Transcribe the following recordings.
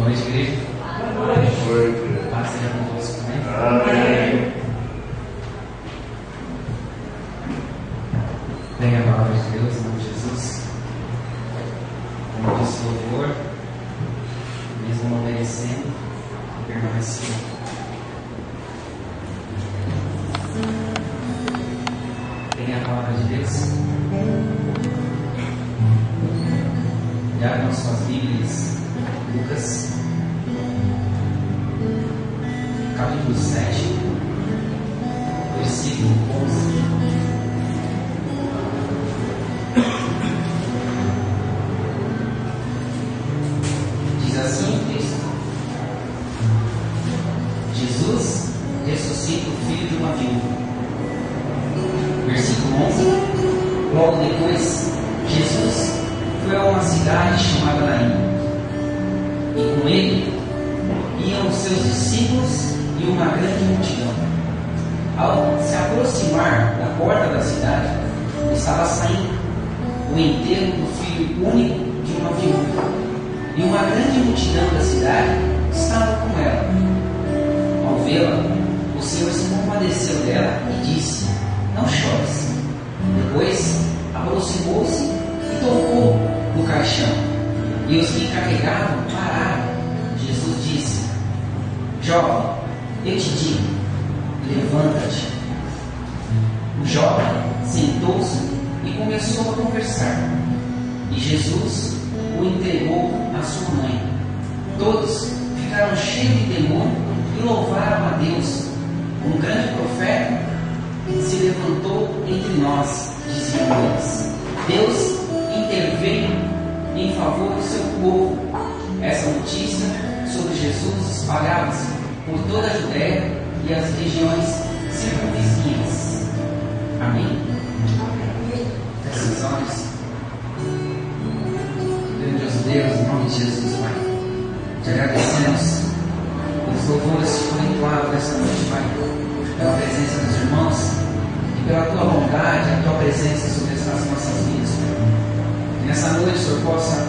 noite, igreja. Boa noite. Paz seja convosco, né? Amém. Venha a palavra de Deus, em nome de Jesus. Como disse o louvor, mesmo não merecendo, permaneceu. Venha a palavra de Deus. E abram suas Bíblias, Lucas, capítulo 7, versículo 11. Diz assim o texto: Jesus ressuscita o filho de uma viúva. Versículo 11. Logo depois, Jesus foi a uma cidade chamada Naim, e com ele iam os seus discípulos e uma grande multidão. Ao se aproximar da porta da cidade, estava saindo o enterro do filho único de uma viúva, e uma grande multidão da cidade estava com ela. Ao vê-la, o Senhor se compadeceu dela e disse: "Não chores." Depois aproximou-se e tocou no caixão, e os que carregavam pararam. Jesus disse: "Jovem, eu te digo, levanta-te." O jovem sentou-se e começou a conversar, e Jesus o entregou à sua mãe. Todos ficaram cheios de temor e louvaram a Deus. Um grande profeta se levantou entre nós, diziam eles. Deus interveio em favor do seu povo. Essa notícia sobre Jesus espalhava-se por toda a Judéia e as regiões circunvizinhas. Amém? Feche os olhos. Grandioso Deus, em nome de Jesus, Pai, te agradecemos pelos louvores que foram entoados nessa noite, Pai, pela presença dos irmãos e pela tua bondade, a tua presença sobre as nossas vidas, Pai. Que nessa noite o Senhor possa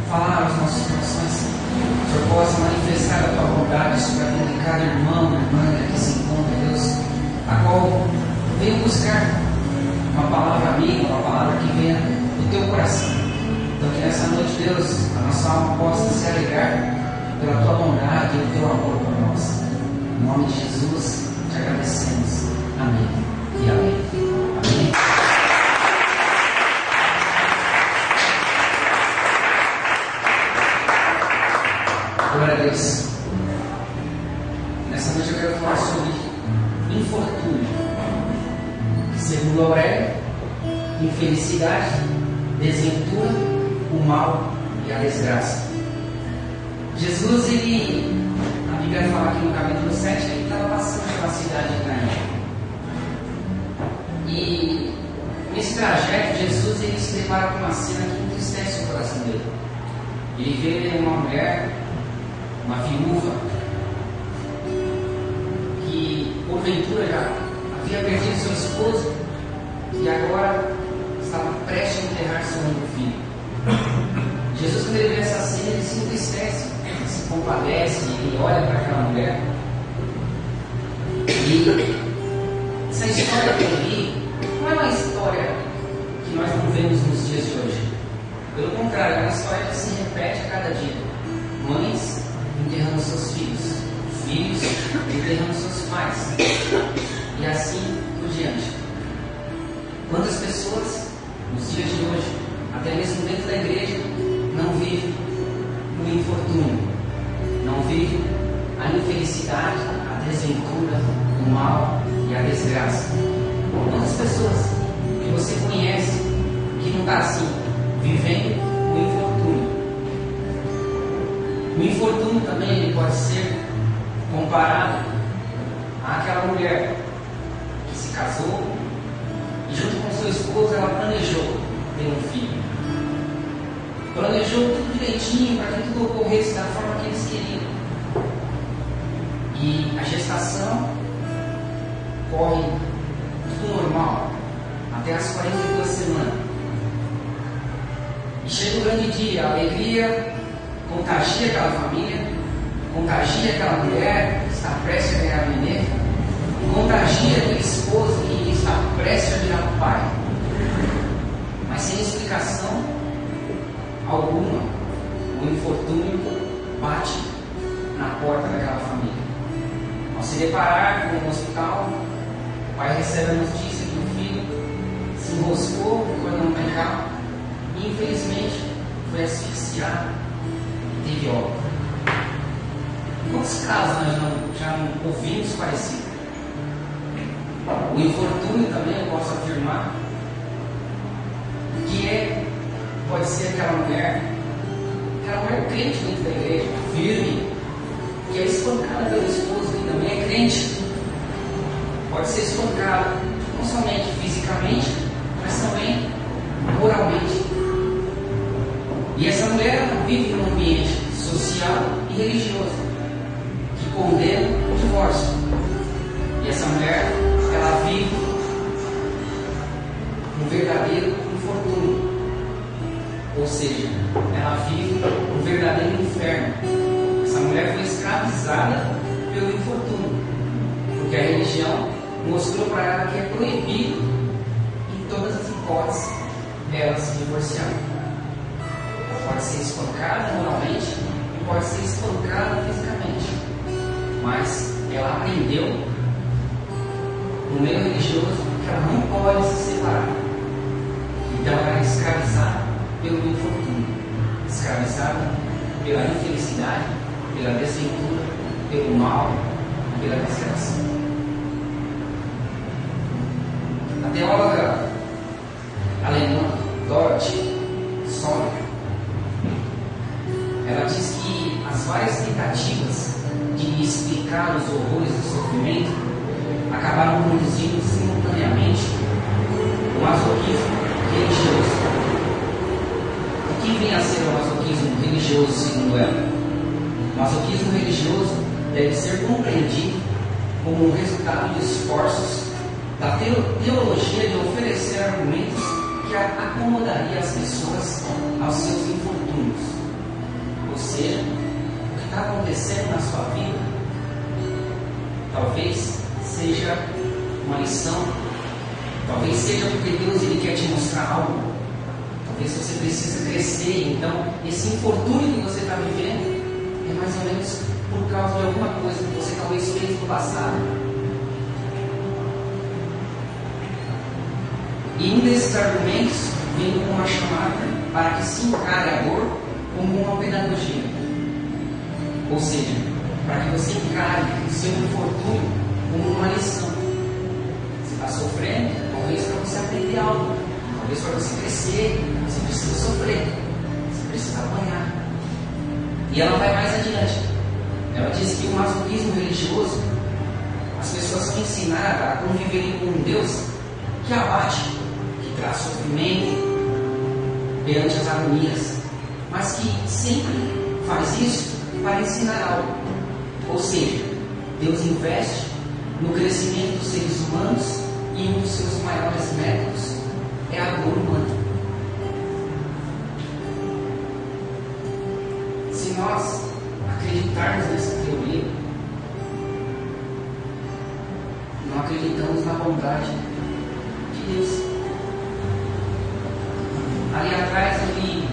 falar aos nossos corações, o Senhor possa manifestar a tua bondade sobre a vida de cada irmão e irmã que aqui se encontra, Deus, a qual veio buscar uma palavra amiga, uma palavra que venha do teu coração. Então que nessa noite, Deus, a nossa alma possa se alegrar pela tua bondade e o teu amor por nós. Em nome de Jesus, te agradecemos. Amém e amém. Amém. Glória a Deus. Nessa noite eu quero falar sobre infortúnio. Segundo Aurélio, infelicidade, desventura, o mal e a desgraça. Jesus, a Bíblia fala aqui no capítulo 7, que ele estava passando pela cidade de Naim. E nesse trajeto, Jesus ele se depara com uma cena que entristece o coração dele. Ele vê uma mulher, uma viúva, que porventura já havia perdido seu esposo e agora estava prestes a enterrar seu único filho. Jesus, quando ele vê essa cena, ele se entristece, se compadece, ele olha para aquela mulher. E essa história que eu li não é uma história que nós não vemos nos dias de hoje. Pelo contrário, é uma história que se repete a cada dia. Mães enterrando seus filhos, filhos enterrando seus pais, e assim por diante. Quantas pessoas nos dias de hoje, até mesmo dentro da igreja, não vivem o infortúnio, não vivem a infelicidade, a desventura, o mal e a desgraça. Quantas pessoas que você conhece que não está assim, vivendo o infortúnio? O infortúnio também ele pode ser comparado àquela mulher que se casou e junto com seu esposo ela planejou ter um filho. Planejou tudo direitinho para que tudo ocorresse da forma que eles queriam. E a gestação corre tudo normal, até as 42 semanas. E chega o grande dia, a alegria contagia aquela família, contagia aquela mulher que está prestes a ganhar neném, contagia aquele esposo que está prestes a virar pai. Mas sem explicação alguma, o infortúnio bate na porta daquela família. Ao se deparar com o hospital, o pai recebe a notícia que o filho se enroscou no cordão umbilical e infelizmente foi asfixiado e teve óbito. Quantos casos nós já não ouvimos parecido? O infortúnio também eu posso afirmar que pode ser aquela mulher crente dentro da igreja, firme, que é espancada pelo esposo, que também é crente. Pode ser espancada não somente fisicamente, mas também moralmente. E essa mulher vive num ambiente social e religioso que condena o divórcio. E essa mulher, ela vive um verdadeiro infortúnio. Ou seja, ela vive um verdadeiro inferno. Essa mulher foi escravizada pelo infortúnio, porque a religião mostrou para ela que é proibido, em todas as hipóteses, ela se divorciar. Ela pode ser espancada moralmente e pode ser espancada fisicamente, mas ela aprendeu no meio religioso que ela não pode se separar. Então ela é escravizada pelo infortúnio, escravizada pela infelicidade, pela desventura, pelo mal, pela desgraça. A teóloga alemã Dorothy Sonner, ela diz que as várias tentativas de explicar os horrores do sofrimento acabaram produzindo simultaneamente o masoquismo religioso. O que vem a ser o masoquismo religioso, segundo ela? O masoquismo religioso deve ser compreendido como um resultado de esforços da teologia de oferecer argumentos que acomodaria as pessoas aos seus infortúnios. Ou seja, o que está acontecendo na sua vida talvez seja uma lição, talvez seja porque Deus ele quer te mostrar algo, talvez você precisa crescer. Então esse infortúnio que você está vivendo é mais ou menos por causa de alguma coisa que você talvez fez no passado. E um desses argumentos vem com uma chamada para que se encare a dor como uma pedagogia. Ou seja, para que você encare o seu infortúnio como uma lição. Você está sofrendo, talvez para você aprender algo, talvez para você crescer, você precisa sofrer, você precisa apanhar. E ela vai mais adiante. Ela diz que o masoquismo religioso, as pessoas são ensinadas a conviverem com um Deus que abate, que traz sofrimento perante as agonias, mas que sempre faz isso para ensinar algo. Ou seja, Deus investe no crescimento dos seres humanos e um dos seus maiores métodos é a dor humana. Se nós acreditarmos nessa teoria, não acreditamos na bondade de Deus. Ali atrás eu li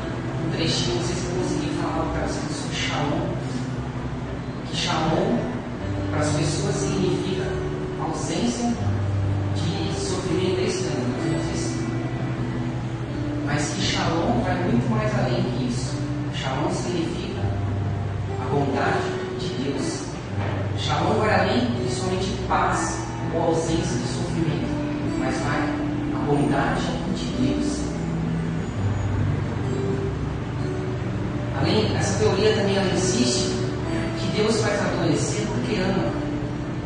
um trechinho, não sei se eu consegui falar o cara sobre Shalom. Que Shalom para as pessoas significa ausência de sofrimento externo, mas que Shalom vai muito mais além que isso. Shalom significa a bondade de Deus. Shalom vai além de somente paz ou ausência de sofrimento, mas vai a bondade de Deus. Além, essa teoria também ela insiste que Deus faz adoecer porque ama,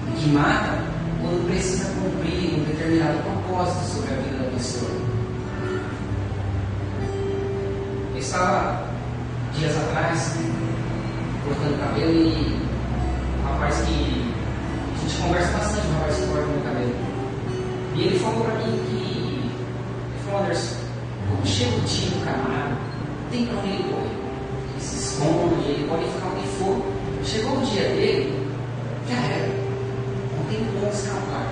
e que mata quando precisa cumprir um determinado propósito sobre a vida da pessoa. Eu estava dias atrás cortando cabelo e um rapaz que a gente conversa bastante, um rapaz que corta meu cabelo. E ele falou para mim ele falou: Anderson, quando chega o dia do camarada, tem para onde ele correr. Ele se esconde, ele pode ficar onde for, Chegou o dia dele, já era, não tem como escapar.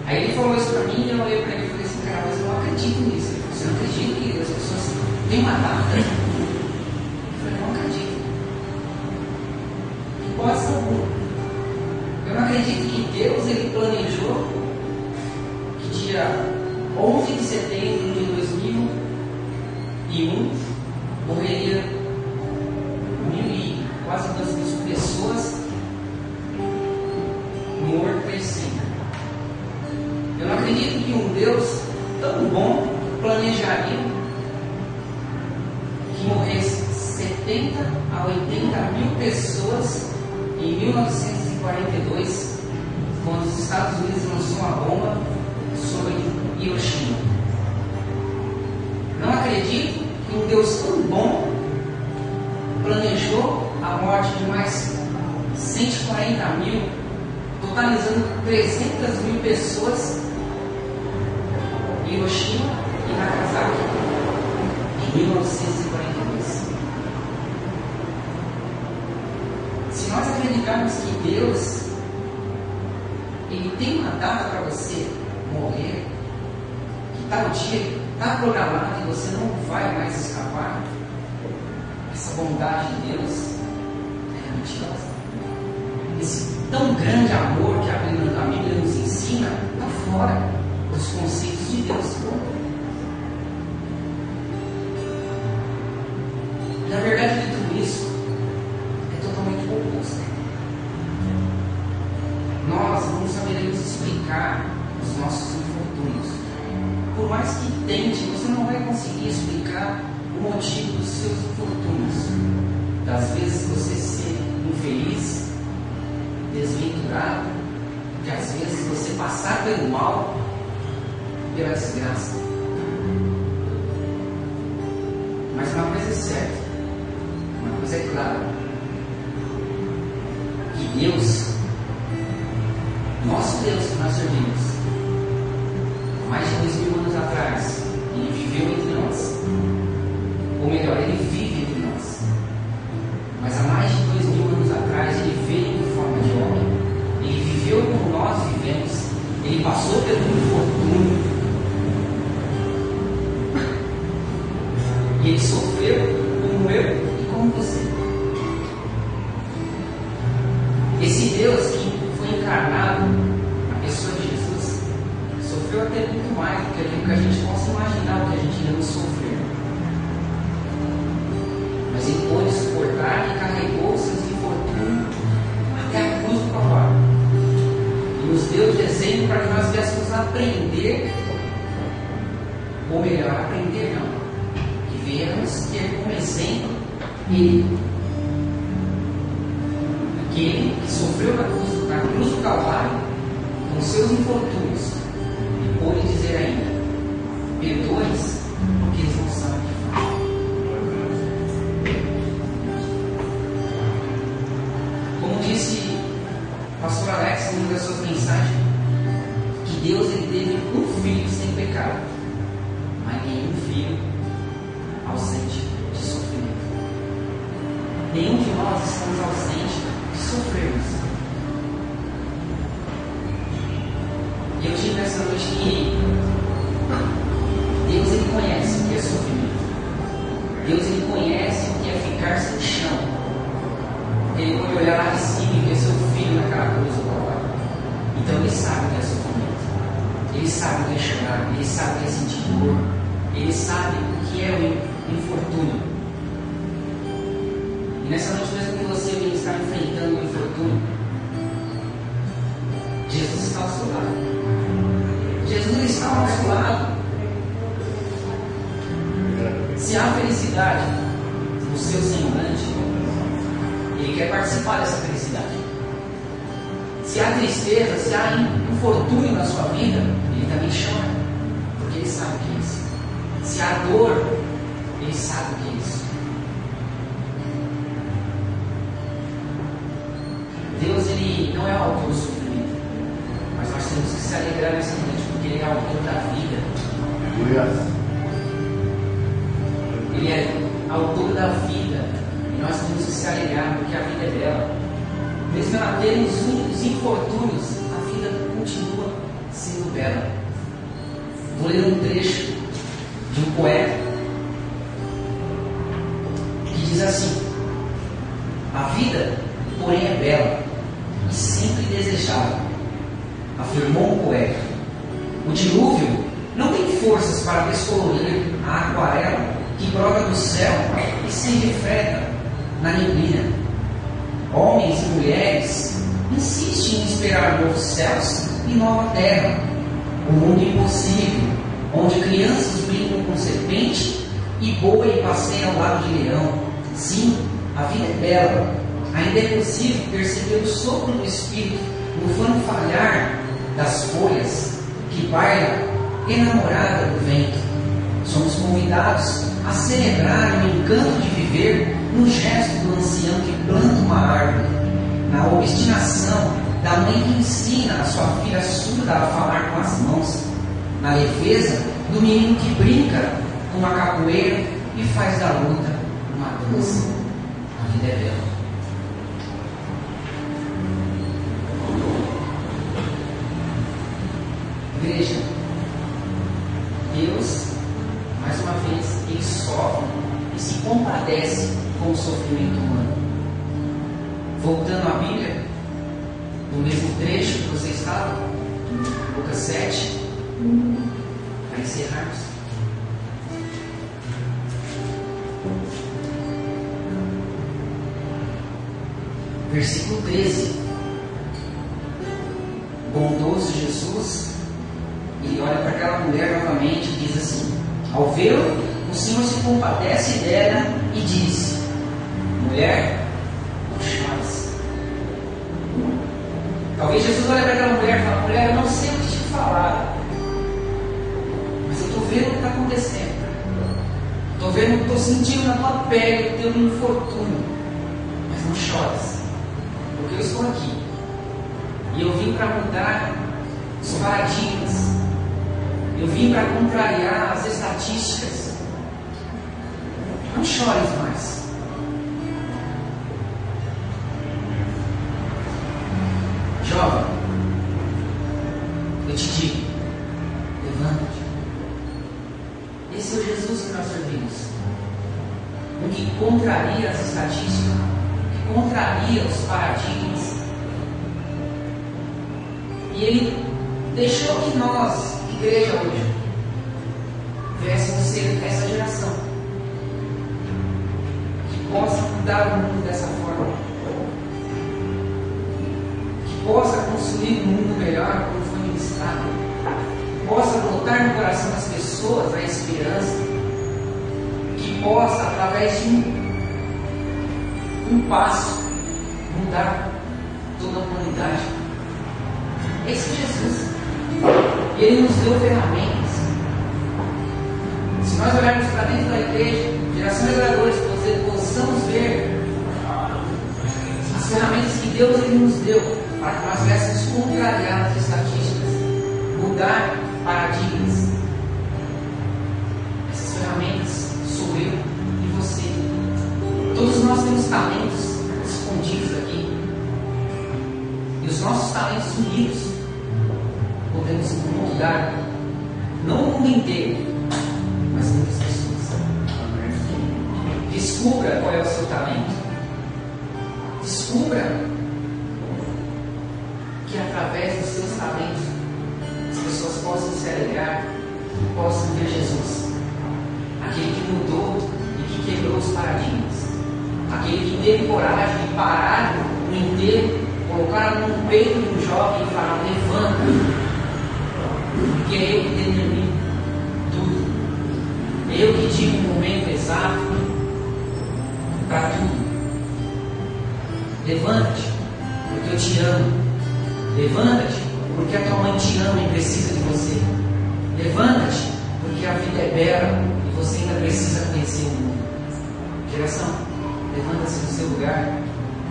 Aí ele falou isso para mim e eu olhei para ele e falei assim, cara, mas eu não acredito nisso. Ele falou, você não acredita que as pessoas têm uma data? Eu falei, não acredito. Hipótese alguma. Eu não acredito que Deus ele planejou que dia 11 de setembro de 2001 morreria quase 2.000 pessoas no World Trade Center. Eu não acredito que um Deus tão bom planejaria que morresse 70 a 80 mil pessoas em 1942, quando os Estados Unidos lançou uma bomba sobre Hiroshima. Não acredito que um Deus tão bom planejou a morte de mais 140 mil, totalizando 300 mil pessoas em Hiroshima e Nagasaki em 1942. Se nós acreditarmos que Deus ele tem uma data para você morrer, que tal dia está programado e você não vai mais escapar, essa bondade de Deus é mentirosa. Esse tão grande amor que a Bíblia nos ensina está fora dos conceitos de Deus. Na verdade de tudo isso é totalmente oposto. Nós não saberemos explicar os nossos infortúnios. Por mais que tente, você não vai conseguir explicar o motivo dos seus infortúnios. Das vezes você ser infeliz, desventurado, que às vezes você passar pelo mal, pela desgraça. Mas uma coisa é certa, uma coisa é clara, que Deus, nosso Deus que nós servimos, há mais de 2000 anos atrás, Ele viveu entre nós. Ou melhor, Ele vive entre nós. Mas há mais de 2000 anos atrás, Ele veio em forma de homem. Ele viveu como nós vivemos. Ele passou pelo infortúnio. E Ele sofreu como eu e como você. Esse Deus que foi encarnado na pessoa de Jesus sofreu até muito mais do que aquilo que a gente possa imaginar, o que a gente ainda não sofreu. Mas Ele pôde suportar e carregou seus infortúnios até a cruz do Calvário. E nos deu de exemplo para que nós viéssemos aprender, ou melhor, aprender não, que viemos ter como exemplo Ele. Aquele que sofreu na cruz do Calvário com seus infortúnios e pôde dizer ainda: perdoe-os, porque eles não sabem o que fazem. Como disse o pastor Alex em uma das suas mensagens, que Deus ele teve um filho sem pecado, mas nenhum filho ausente de sofrimento. Nenhum de nós estamos ausentes de sofrermos. E eu tive nessa noite que Deus ele conhece o que é sofrimento. Deus ele conhece o que é ficar sem chão. Ele pode olhar lá de cima e ver seu filho naquela cruz do Calvário. Então ele sabe o que é sofrimento. Ele sabe o que é chorar. Ele sabe o que é sentir dor. Ele sabe o que é o infortúnio. E nessa noite, mesmo que você está enfrentando o infortúnio, Jesus está ao seu lado. Jesus está ao nosso lado. Se há felicidade no seu semblante, Ele quer participar dessa felicidade. Se há tristeza, se há infortúnio na sua vida, Ele também chora, porque Ele sabe o que é isso. Se há dor, Ele sabe o que é isso. Deus ele não é o autor do sofrimento, mas nós temos que se alegrar nessa noite, porque Ele é o autor da vida. Ele é autor da vida. nós temos que se alegrar, porque a vida é bela. Mesmo ela tendo os infortúnios, a vida continua sendo bela. Vou ler um trecho de um poeta que diz assim: a vida, porém, é bela e sempre desejável, afirmou um poeta. O dilúvio não tem forças para descolorir a aquarela que brota do céu e se reflete na neblina. Homens e mulheres insistem em esperar novos céus e nova terra, o mundo impossível, onde crianças brincam com serpente e boi passeia ao lado de leão. Sim, a vida é bela. Ainda é possível perceber o sopro do Espírito no fanfarrear das folhas que baila enamorada do vento. Somos convidados a celebrar o encanto de viver no gesto do ancião que planta uma árvore, na obstinação da mãe que ensina a sua filha surda a falar com as mãos, na leveza do menino que brinca com uma capoeira e faz da luta uma dança. A vida é bela. Igreja, Deus, mais uma vez, Ele sofre e se compadece com o sofrimento humano. Voltando à Bíblia, no mesmo trecho que você estava, Lucas 7, para encerrarmos. Versículo 13. Bondoso Jesus, ele olha para aquela mulher novamente e diz assim: ao vê-lo, o Senhor se compadece dela e diz: mulher, não chores. Talvez Jesus olhe para aquela mulher e fale: mulher, eu não sei o que te falar, mas eu estou vendo o que está acontecendo. Estou vendo, estou sentindo na tua pele o teu infortúnio, mas não chores, porque eu estou aqui e eu vim para mudar os paradigmas. Eu vim para contrariar as estatísticas. Não chores mais. Jovem, eu te digo, levanta-te. Esse é o Jesus que nós servimos. O que contraria as estatísticas, que contraria os paradigmas. E Ele deixou que nós, igreja hoje, viéssemos ser essa geração que possa mudar o mundo dessa forma, que possa construir um mundo melhor como foi ministrado, que possa botar no coração das pessoas a esperança, que possa, através de um passo, mudar toda a humanidade. Esse é Jesus. E Ele nos deu ferramentas. Se nós olharmos para dentro da igreja, gerações adoradores, possamos ver as ferramentas que Deus nos deu para que nós pudéssemos contrariar as estatísticas, mudar paradigmas. Essas ferramentas sou eu e você. Todos nós temos talentos escondidos aqui. E os nossos talentos unidos podemos mudar, não o mundo inteiro, mas muitas pessoas. Descubra qual é o seu talento. Descubra que através dos seus talentos as pessoas possam se alegrar, possam ver Jesus, aquele que mudou e que quebrou os paradigmas, aquele que teve coragem de parar no inteiro, colocar no peito de um jovem e falar: levanta. Porque é eu que determino tudo. É eu que digo o momento exato para tudo. Levanta-te, porque eu te amo. Levanta-te, porque a tua mãe te ama e precisa de você. Levanta-te, porque a vida é bela e você ainda precisa conhecer o mundo. Geração, levanta-se do seu lugar.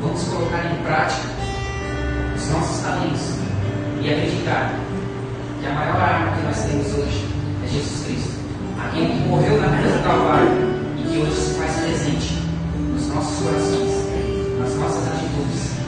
Vamos colocar em prática os nossos talentos e acreditar que a maior arma que nós temos hoje é Jesus Cristo, aquele que morreu na cruz do Calvário e que hoje se faz presente nos nossos corações, nas nossas atitudes.